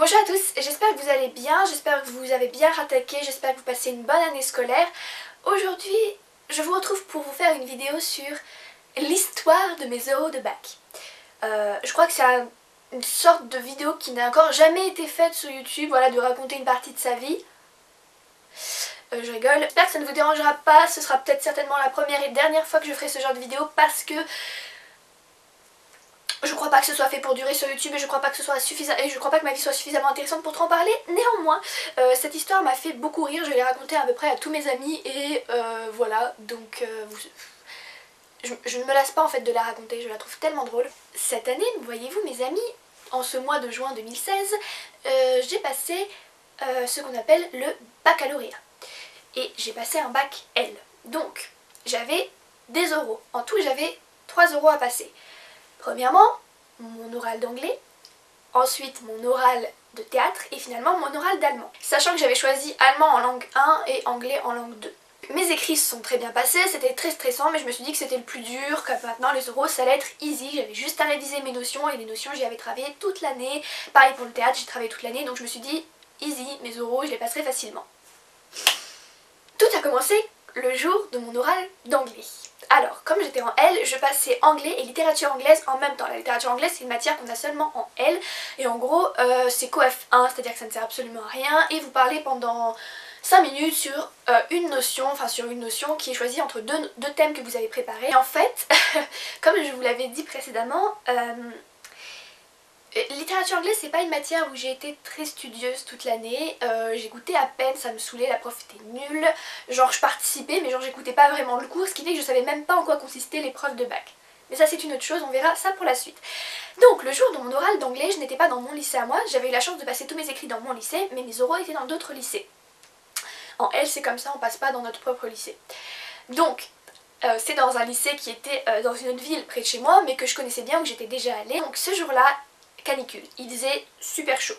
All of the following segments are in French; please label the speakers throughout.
Speaker 1: Bonjour à tous, j'espère que vous allez bien, j'espère que vous avez bien rattaqué, j'espère que vous passez une bonne année scolaire. Aujourd'hui, je vous retrouve pour vous faire une vidéo sur l'histoire de mes euros de bac. Je crois que c'est une sorte de vidéo qui n'a encore jamais été faite sur YouTube, voilà, de raconter une partie de sa vie. Je rigole. J'espère que ça ne vous dérangera pas, ce sera peut-être certainement la première et dernière fois que je ferai ce genre de vidéo parce que je crois pas que ce soit fait pour durer sur YouTube et je crois pas que ce soit suffisant et je crois pas que ma vie soit suffisamment intéressante pour en parler. Néanmoins, cette histoire m'a fait beaucoup rire, je l'ai racontée à peu près à tous mes amis et voilà, donc je ne me lasse pas en fait de la raconter, je la trouve tellement drôle. Cette année, voyez-vous mes amis, en ce mois de juin 2016, j'ai passé ce qu'on appelle le baccalauréat. Et j'ai passé un bac L. Donc, j'avais des euros. En tout, j'avais 3 euros à passer. Premièrement, mon oral d'anglais, ensuite mon oral de théâtre et finalement mon oral d'allemand. Sachant que j'avais choisi allemand en langue 1 et anglais en langue 2. Mes écrits se sont très bien passés, c'était très stressant mais je me suis dit que c'était le plus dur, que maintenant les oraux ça allait être easy, j'avais juste à réviser mes notions et les notions j'y avais travaillé toute l'année. Pareil pour le théâtre, j'ai travaillé toute l'année donc je me suis dit easy, mes oraux je les passerai facilement. Tout a commencé le jour de mon oral d'anglais. Alors, comme j'étais en L, je passais anglais et littérature anglaise en même temps. La littérature anglaise, c'est une matière qu'on a seulement en L. Et en gros, c'est qu'au-F1, c'est-à-dire que ça ne sert absolument à rien. Et vous parlez pendant 5 minutes sur une notion qui est choisie entre deux thèmes que vous avez préparés. Et en fait, comme je vous l'avais dit précédemment, littérature anglaise c'est pas une matière où j'ai été très studieuse toute l'année, j'écoutais à peine, ça me saoulait, la prof était nulle, genre je participais mais genre j'écoutais pas vraiment le cours, ce qui fait que je savais même pas en quoi consistait l'épreuve de bac. Mais ça c'est une autre chose, on verra ça pour la suite. Donc le jour de mon oral d'anglais, je n'étais pas dans mon lycée à moi, j'avais eu la chance de passer tous mes écrits dans mon lycée, mais mes oraux étaient dans d'autres lycées. En L c'est comme ça, on passe pas dans notre propre lycée. Donc c'est dans un lycée qui était dans une autre ville près de chez moi, mais que je connaissais bien, où j'étais déjà allée. Donc ce jour-là, canicule, il faisait super chaud.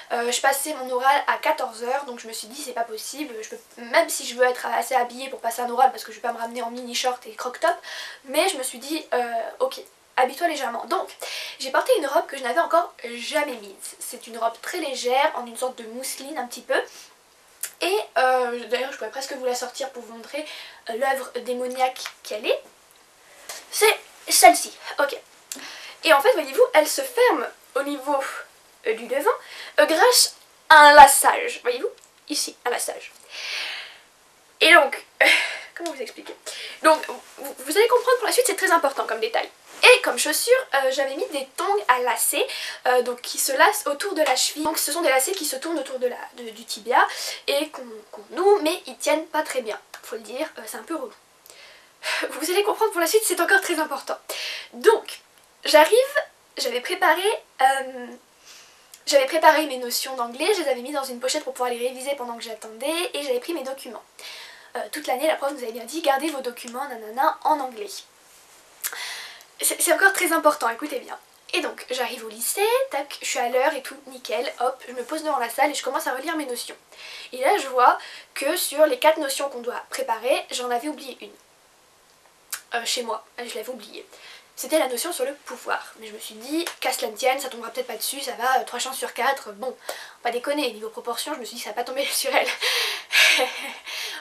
Speaker 1: Je passais mon oral à 14 h, donc je me suis dit c'est pas possible, même si je veux être assez habillée pour passer un oral parce que je vais pas me ramener en mini short et croc top, mais je me suis dit ok, habille-toi légèrement. Donc j'ai porté une robe que je n'avais encore jamais mise. C'est une robe très légère, en une sorte de mousseline un petit peu. Et d'ailleurs je pourrais presque vous la sortir pour vous montrer l'œuvre démoniaque qu'elle est. C'est celle-ci, ok. Et en fait voyez-vous, elle se ferme au niveau du devant grâce à un laçage, voyez-vous, ici, un laçage. Et donc, comment vous expliquer? Donc, vous allez comprendre pour la suite, c'est très important comme détail. Et comme chaussure, j'avais mis des tongs à lacets, donc qui se lacent autour de la cheville. Donc ce sont des lacets qui se tournent autour du tibia et qu'on noue, mais ils tiennent pas très bien, faut le dire, c'est un peu relou. Vous allez comprendre pour la suite, c'est encore très important. Donc, j'avais préparé mes notions d'anglais, je les avais mis dans une pochette pour pouvoir les réviser pendant que j'attendais et j'avais pris mes documents. Toute l'année, la prof nous avait bien dit, gardez vos documents, nanana, en anglais. C'est encore très important, écoutez bien. Et donc, j'arrive au lycée, tac, je suis à l'heure et tout, nickel, hop, je me pose devant la salle et je commence à relire mes notions. Et là, je vois que sur les 4 notions qu'on doit préparer, j'en avais oublié une. Chez moi, je l'avais oubliée. C'était la notion sur le pouvoir. Mais je me suis dit, qu'à cela ne tienne, ça tombera peut-être pas dessus, ça va, 3 chances sur 4, bon, pas déconner, niveau proportion, je me suis dit que ça va pas tomber sur elle.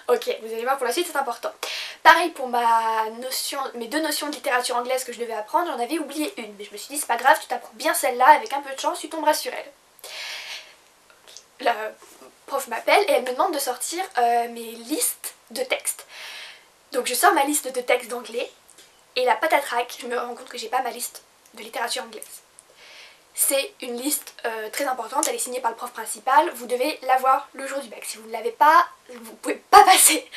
Speaker 1: Ok, vous allez voir pour la suite, c'est important. Pareil pour mes 2 notions de littérature anglaise que je devais apprendre, j'en avais oublié une. Mais je me suis dit, c'est pas grave, tu t'apprends bien celle-là, avec un peu de chance, tu tomberas sur elle. La prof m'appelle et elle me demande de sortir mes listes de textes. Donc je sors ma liste de textes d'anglais. Et la patatrac, je me rends compte que j'ai pas ma liste de littérature anglaise. C'est une liste très importante, elle est signée par le prof principal, vous devez l'avoir le jour du bac. Si vous ne l'avez pas, vous pouvez pas passer.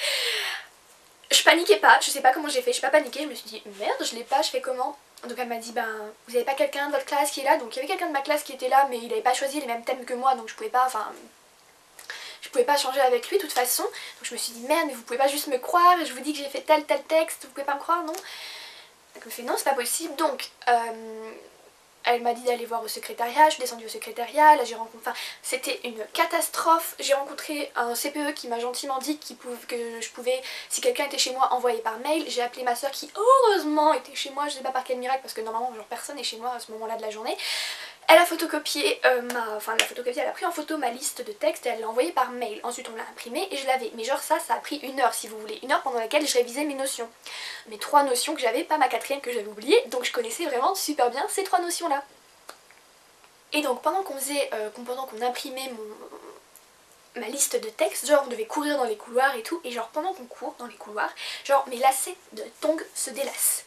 Speaker 1: Je paniquais pas, je sais pas comment j'ai fait, je suis pas paniquée, je me suis dit merde, je l'ai pas, je fais comment? Donc elle m'a dit ben vous avez pas quelqu'un de votre classe qui est là, donc il y avait quelqu'un de ma classe qui était là mais il avait pas choisi les mêmes thèmes que moi donc je pouvais pas, je pouvais pas changer avec lui de toute façon. Donc je me suis dit merde mais vous pouvez pas juste me croire, je vous dis que j'ai fait tel texte, vous pouvez pas me croire non? Elle me fait non c'est pas possible, donc elle m'a dit d'aller voir au secrétariat, je suis descendue au secrétariat, là j'ai rencontré, enfin c'était une catastrophe, j'ai rencontré un CPE qui m'a gentiment dit que je pouvais, si quelqu'un était chez moi, envoyer par mail, j'ai appelé ma soeur qui heureusement était chez moi, je sais pas par quel miracle parce que normalement genre personne n'est chez moi à ce moment là de la journée. Elle a photocopié enfin elle a photocopié, elle a pris en photo ma liste de textes et elle l'a envoyée par mail. Ensuite on l'a imprimée et je l'avais. Mais genre ça a pris 1 heure si vous voulez. 1 heure pendant laquelle je révisais mes notions. Mes 3 notions que j'avais, pas ma 4ème que j'avais oubliée. Donc je connaissais vraiment super bien ces 3 notions là. Et donc pendant qu'on faisait, pendant qu'on imprimait ma liste de textes, genre on devait courir dans les couloirs et tout. Et genre pendant qu'on court dans les couloirs, genre mes lacets de tongs se délacent.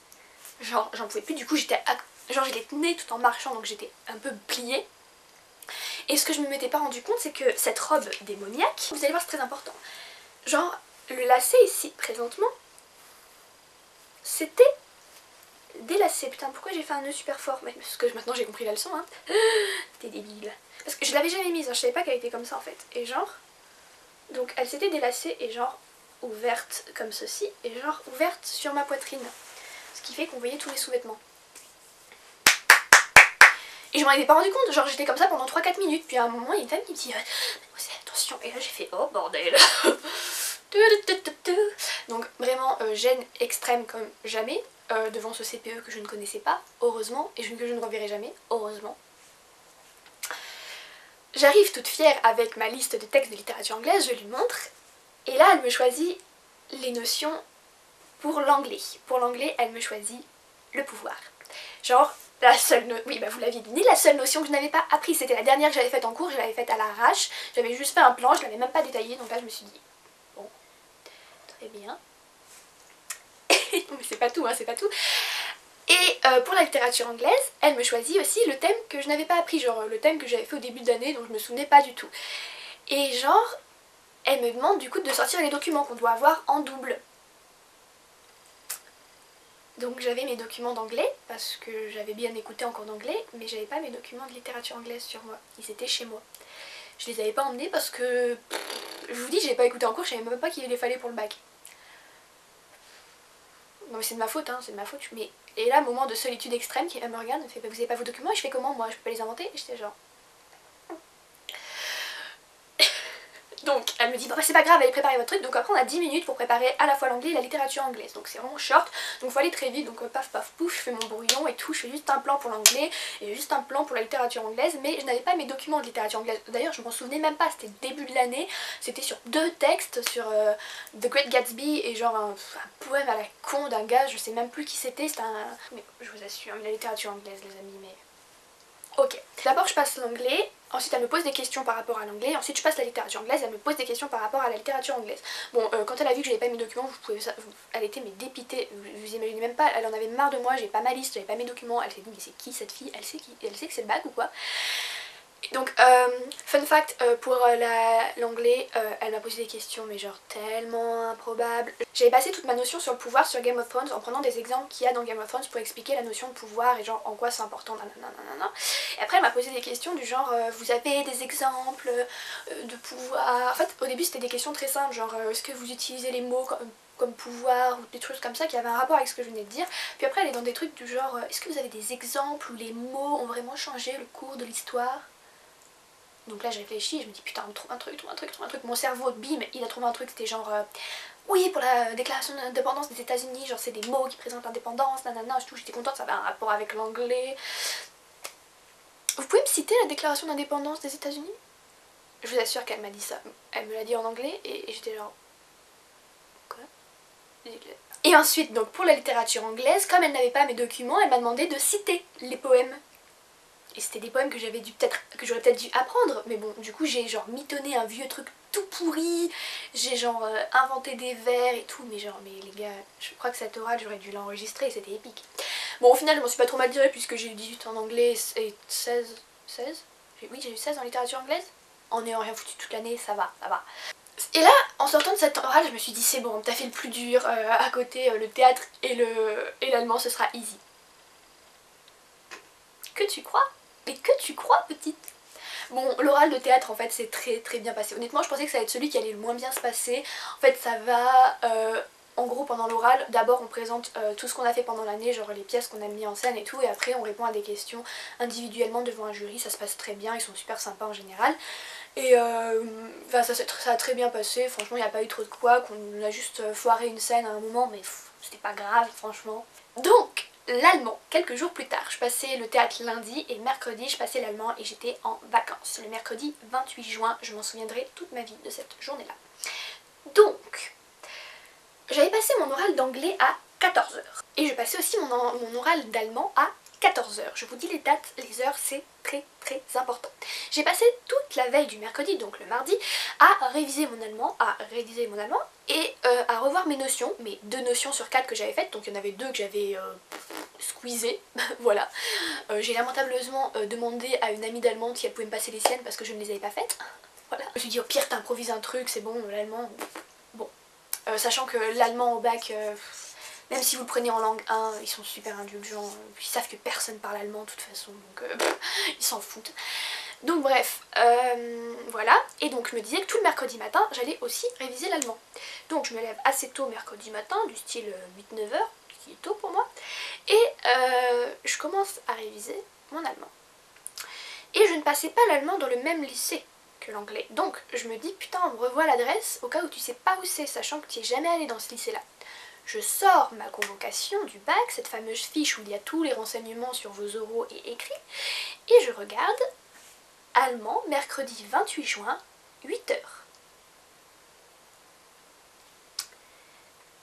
Speaker 1: Genre j'en pouvais plus, du coup j'étais... Genre je les tenais tout en marchant, donc j'étais un peu pliée. Et ce que je ne m'étais pas rendu compte, c'est que cette robe démoniaque, vous allez voir c'est très important, genre le lacet ici présentement, c'était délacé. Putain pourquoi j'ai fait un nœud super fort? Parce que maintenant j'ai compris la leçon hein. T'es débile. Parce que je l'avais jamais mise, hein. Je savais pas qu'elle était comme ça en fait. Et genre, donc elle s'était délacée et genre ouverte comme ceci, et genre ouverte sur ma poitrine. Ce qui fait qu'on voyait tous les sous-vêtements. Et je m'en étais pas rendu compte, genre j'étais comme ça pendant 3-4 minutes, puis à un moment il y a une femme qui me dit attention, et là j'ai fait oh bordel. Donc vraiment gêne extrême comme jamais, devant ce CPE que je ne connaissais pas, heureusement, et que je ne reverrai jamais, heureusement. J'arrive toute fière avec ma liste de textes de littérature anglaise, je lui montre, et là elle me choisit les notions pour l'anglais. Pour l'anglais elle me choisit le pouvoir. Genre la seule oui bah vous l'aviez deviné, la seule notion que je n'avais pas appris, c'était la dernière que j'avais faite en cours, je l'avais faite à l'arrache, j'avais juste fait un plan, je l'avais même pas détaillé, donc là je me suis dit bon, très bien. Mais c'est pas tout, hein, c'est pas tout. Et pour la littérature anglaise, elle me choisit aussi le thème que je n'avais pas appris, genre le thème que j'avais fait au début d'année dont je me souvenais pas du tout. Et genre, elle me demande du coup de sortir les documents qu'on doit avoir en double. Donc j'avais mes documents d'anglais, parce que j'avais bien écouté en cours d'anglais, mais j'avais pas mes documents de littérature anglaise sur moi, ils étaient chez moi. Je les avais pas emmenés parce que, je vous dis, j'ai pas écouté en cours, je savais même pas qu'il les fallait pour le bac. Non mais c'est de ma faute, hein, c'est de ma faute. Mais... Et là, moment de solitude extrême, qui me regarde, me fait bah, vous avez pas vos documents, et je fais comment moi, je peux pas les inventer? Et j'étais genre... Donc elle me dit bah c'est pas grave, allez préparer votre truc. Donc après on a 10 minutes pour préparer à la fois l'anglais et la littérature anglaise. Donc c'est vraiment short, donc faut aller très vite. Donc paf paf pouf, je fais mon brouillon et tout. Je fais juste un plan pour l'anglais et juste un plan pour la littérature anglaise. Mais je n'avais pas mes documents de littérature anglaise. D'ailleurs je m'en souvenais même pas, c'était le début de l'année. C'était sur 2 textes, sur The Great Gatsby et genre un poème à la con d'un gars, je sais même plus qui c'était. C'était un... Mais je vous assure, la littérature anglaise les amis, mais... Ok, d'abord je passe l'anglais, ensuite elle me pose des questions par rapport à l'anglais, ensuite je passe la littérature anglaise, elle me pose des questions par rapport à la littérature anglaise. Bon, quand elle a vu que j'avais pas mes documents, vous pouvez, elle était mais dépitée, vous imaginez même pas, elle en avait marre de moi, j'ai pas ma liste, j'avais pas mes documents, elle s'est dit mais c'est qui cette fille, elle sait que c'est le bac ou quoi? Donc, fun fact, pour l'anglais, elle m'a posé des questions mais genre tellement improbables. J'avais passé toute ma notion sur le pouvoir sur Game of Thrones en prenant des exemples qu'il y a dans Game of Thrones pour expliquer la notion de pouvoir et genre en quoi c'est important, nanana. Et après elle m'a posé des questions du genre vous avez des exemples de pouvoir... En fait au début c'était des questions très simples, genre est-ce que vous utilisez les mots comme pouvoir ou des trucs comme ça qui avaient un rapport avec ce que je venais de dire. Puis après elle est dans des trucs du genre est-ce que vous avez des exemples où les mots ont vraiment changé le cours de l'histoire? Donc là je réfléchis, je me dis putain on trouve un truc, mon cerveau bim il a trouvé un truc, c'était genre oui pour la déclaration d'indépendance des États-Unis, genre c'est des mots qui présentent l'indépendance, nanana, tout, j'étais contente, ça avait un rapport avec l'anglais. Vous pouvez me citer la déclaration d'indépendance des États-Unis? Je vous assure qu'elle m'a dit ça, elle me l'a dit en anglais et j'étais genre quoi? Et ensuite donc pour la littérature anglaise, comme elle n'avait pas mes documents, elle m'a demandé de citer les poèmes. Et c'était des poèmes que j'aurais peut-être dû apprendre, mais bon, du coup j'ai genre mitonné un vieux truc tout pourri, j'ai genre inventé des vers et tout, mais genre, mais les gars, je crois que cet oral j'aurais dû l'enregistrer, c'était épique. Bon au final je m'en suis pas trop mal tirée puisque j'ai eu 18 en anglais et 16, oui j'ai eu 16 en littérature anglaise, en ayant rien foutu toute l'année, ça va, ça va. Et là, en sortant de cet oral, je me suis dit c'est bon, t'as fait le plus dur, à côté le théâtre et l'allemand ce sera easy. Que tu crois? Mais que tu crois petite? Bon, l'oral de théâtre en fait c'est très bien passé. Honnêtement je pensais que ça allait être celui qui allait le moins bien se passer. En fait ça va, en gros pendant l'oral, d'abord on présente tout ce qu'on a fait pendant l'année, genre les pièces qu'on a mis en scène et tout, et après on répond à des questions individuellement devant un jury, ça se passe très bien, ils sont super sympas en général. Et ça a très bien passé, franchement il n'y a pas eu trop de quoi, qu'on a juste foiré une scène à un moment, mais c'était pas grave franchement. Donc l'allemand quelques jours plus tard. Je passais le théâtre lundi et mercredi je passais l'allemand et j'étais en vacances. Le mercredi 28 juin, je m'en souviendrai toute ma vie de cette journée-là. Donc, j'avais passé mon oral d'anglais à 14 heures. Et je passais aussi mon oral d'allemand à 14 heures. Je vous dis les dates, les heures, c'est très important. J'ai passé toute la veille du mercredi, donc le mardi, à réviser mon allemand, et à revoir mes notions, mes 2 notions sur 4 que j'avais faites, donc il y en avait 2 que j'avais squeezées, voilà. J'ai lamentablement demandé à une amie d'allemande si elle pouvait me passer les siennes parce que je ne les avais pas faites, voilà. Je me suis dit au pire t'improvises un truc, c'est bon, l'allemand, bon. Sachant que l'allemand au bac, même si vous le prenez en langue 1, ils sont super indulgents, ils savent que personne parle allemand de toute façon, donc ils s'en foutent. Donc bref, voilà, et donc je me disais que tout le mercredi matin, j'allais aussi réviser l'allemand. Donc je me lève assez tôt mercredi matin, du style 8-9 heures, ce qui est tôt pour moi, et je commence à réviser mon allemand. Et je ne passais pas l'allemand dans le même lycée que l'anglais. Donc je me dis putain, on me revoit l'adresse au cas où tu sais pas où c'est, sachant que tu n'es jamais allé dans ce lycée là. Je sors ma convocation du bac, cette fameuse fiche où il y a tous les renseignements sur vos oraux et écrits, et je regarde allemand, mercredi 28 juin, 8 heures.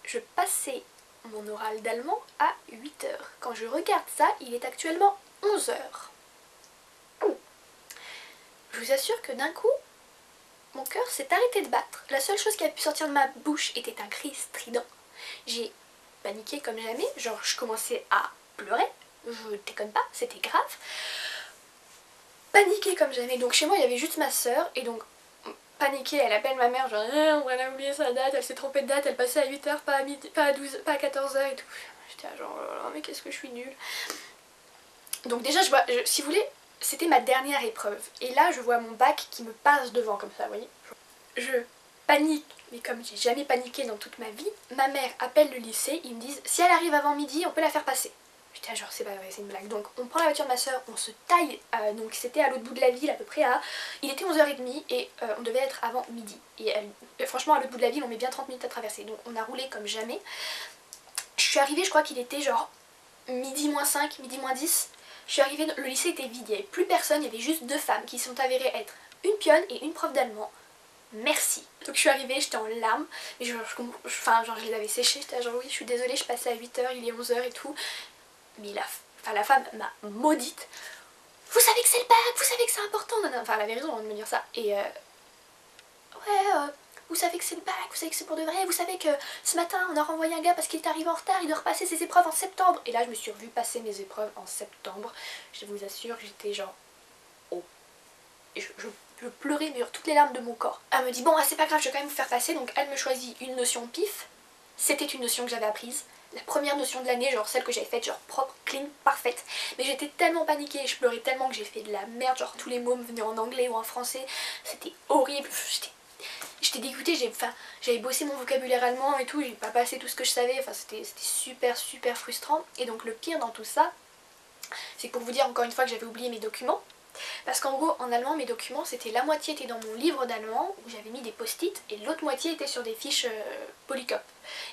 Speaker 1: Je passais mon oral d'allemand à 8 heures. Quand je regarde ça, il est actuellement 11 heures. Je vous assure que d'un coup, mon cœur s'est arrêté de battre. La seule chose qui a pu sortir de ma bouche était un cri strident. J'ai paniqué comme jamais, genre je commençais à pleurer, je déconne pas, c'était grave. Paniqué comme jamais, donc chez moi il y avait juste ma soeur, et donc paniquée, elle appelle ma mère, genre elle a oublié sa date, elle s'est trompée de date, elle passait à 8 heures, pas à, midi, pas à 12, pas à 14 heures et tout. J'étais genre oh, mais qu'est-ce que je suis nulle. Donc déjà si vous voulez, c'était ma dernière épreuve, et là je vois mon bac qui me passe devant comme ça, vous voyez. Je panique, mais comme j'ai jamais paniqué dans toute ma vie, ma mère appelle le lycée, ils me disent si elle arrive avant midi, on peut la faire passer. Putain, genre c'est pas vrai, c'est une blague. Donc on prend la voiture de ma soeur, on se taille, donc c'était à l'autre bout de la ville à peu près à... Il était 11h30 et on devait être avant midi. Et franchement à l'autre bout de la ville on met bien 30 minutes à traverser, donc on a roulé comme jamais. Je suis arrivée, je crois qu'il était genre midi moins 5, midi moins 10. Je suis arrivée, le lycée était vide, il n'y avait plus personne, il y avait juste 2 femmes qui sont avérées être une pionne et une prof d'allemand. Merci. Donc je suis arrivée, j'étais en larmes, et genre je les avais séchées, j'étais genre oui je suis désolée, je passais à 8 heures, il est 11 heures et tout. Mais la femme m'a maudite. Vous savez que c'est le bac, vous savez que c'est important. Enfin elle avait raison de me dire ça. Et vous savez que c'est le bac, vous savez que c'est pour de vrai, vous savez que ce matin on a renvoyé un gars parce qu'il est arrivé en retard, il doit repasser ses épreuves en septembre. Et là je me suis revue passer mes épreuves en septembre. Je vous assure, j'étais genre oh. Et je pleurais mais toutes les larmes de mon corps. Elle me dit bon c'est pas grave, je vais quand même vous faire passer. Donc elle me choisit une notion pif. C'était une notion que j'avais apprise. La première notion de l'année, genre celle que j'avais faite, genre propre, clean, parfaite. Mais j'étais tellement paniquée, je pleurais tellement que j'ai fait de la merde, genre tous les mots me venaient en anglais ou en français. C'était horrible, j'étais dégoûtée, j'avais bossé mon vocabulaire allemand et tout, j'ai pas passé tout ce que je savais, enfin c'était super frustrant. Et donc le pire dans tout ça, c'est pour vous dire encore une fois que j'avais oublié mes documents. Parce qu'en gros, en allemand, mes documents, c'était la moitié était dans mon livre d'allemand, où j'avais mis des post-it, et l'autre moitié était sur des fiches Polycop.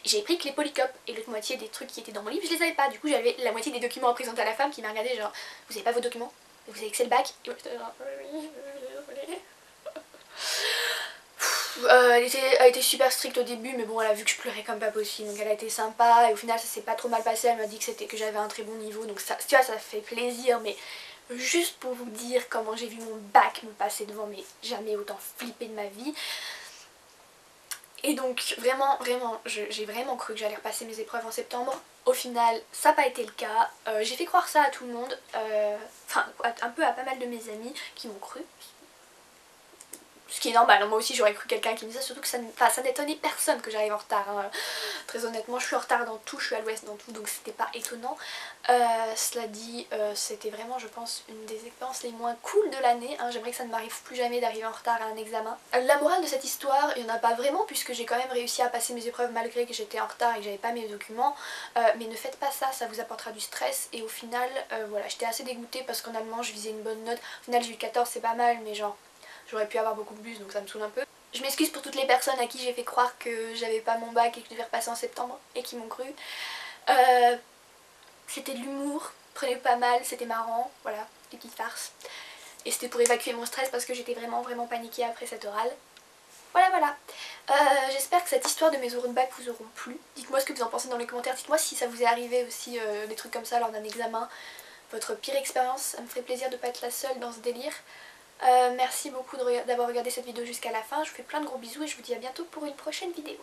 Speaker 1: Et j'avais pris que les Polycop, et l'autre moitié des trucs qui étaient dans mon livre, je les avais pas. Du coup, j'avais la moitié des documents à présenter à la femme qui m'a regardé genre, vous avez pas vos documents? Vous savez que c'est le bac? Et moi, j'étais genre, oui, désolée. Elle a été super stricte au début, mais bon elle a vu que je pleurais comme pas possible, donc elle a été sympa, et au final ça s'est pas trop mal passé, elle m'a dit que j'avais un très bon niveau, donc ça, tu vois, ça fait plaisir, mais juste pour vous dire comment j'ai vu mon bac me passer devant, mais jamais autant flippé de ma vie. Et donc vraiment j'ai vraiment cru que j'allais repasser mes épreuves en septembre. Au final ça n'a pas été le cas, j'ai fait croire ça à tout le monde, enfin un peu à pas mal de mes amis qui m'ont cru. Ce qui est normal, moi aussi j'aurais cru quelqu'un qui me disait, surtout que ça n'étonnait personne que j'arrive en retard. Hein. Très honnêtement, je suis en retard dans tout, je suis à l'ouest dans tout, donc c'était pas étonnant. Cela dit, c'était vraiment, je pense, une des expériences les moins cool de l'année. Hein. J'aimerais que ça ne m'arrive plus jamais d'arriver en retard à un examen. La morale de cette histoire, il n'y en a pas vraiment, puisque j'ai quand même réussi à passer mes épreuves malgré que j'étais en retard et que j'avais pas mes documents. Mais ne faites pas ça, ça vous apportera du stress. Et au final, voilà, j'étais assez dégoûtée parce qu'en allemand, je visais une bonne note. Au final, j'ai eu 14, c'est pas mal, mais genre... J'aurais pu avoir beaucoup plus, donc ça me saoule un peu. Je m'excuse pour toutes les personnes à qui j'ai fait croire que j'avais pas mon bac et que je devais repasser en septembre et qui m'ont cru. C'était de l'humour, prenez pas mal, c'était marrant, voilà, des petites farces. Et c'était pour évacuer mon stress parce que j'étais vraiment paniquée après cette orale. Voilà. J'espère que cette histoire de mes oraux de bac vous auront plu. Dites-moi ce que vous en pensez dans les commentaires. Dites-moi si ça vous est arrivé aussi des trucs comme ça lors d'un examen. Votre pire expérience. Ça me ferait plaisir de ne pas être la seule dans ce délire. Merci beaucoup d'avoir regardé cette vidéo jusqu'à la fin. Je vous fais plein de gros bisous et je vous dis à bientôt pour une prochaine vidéo.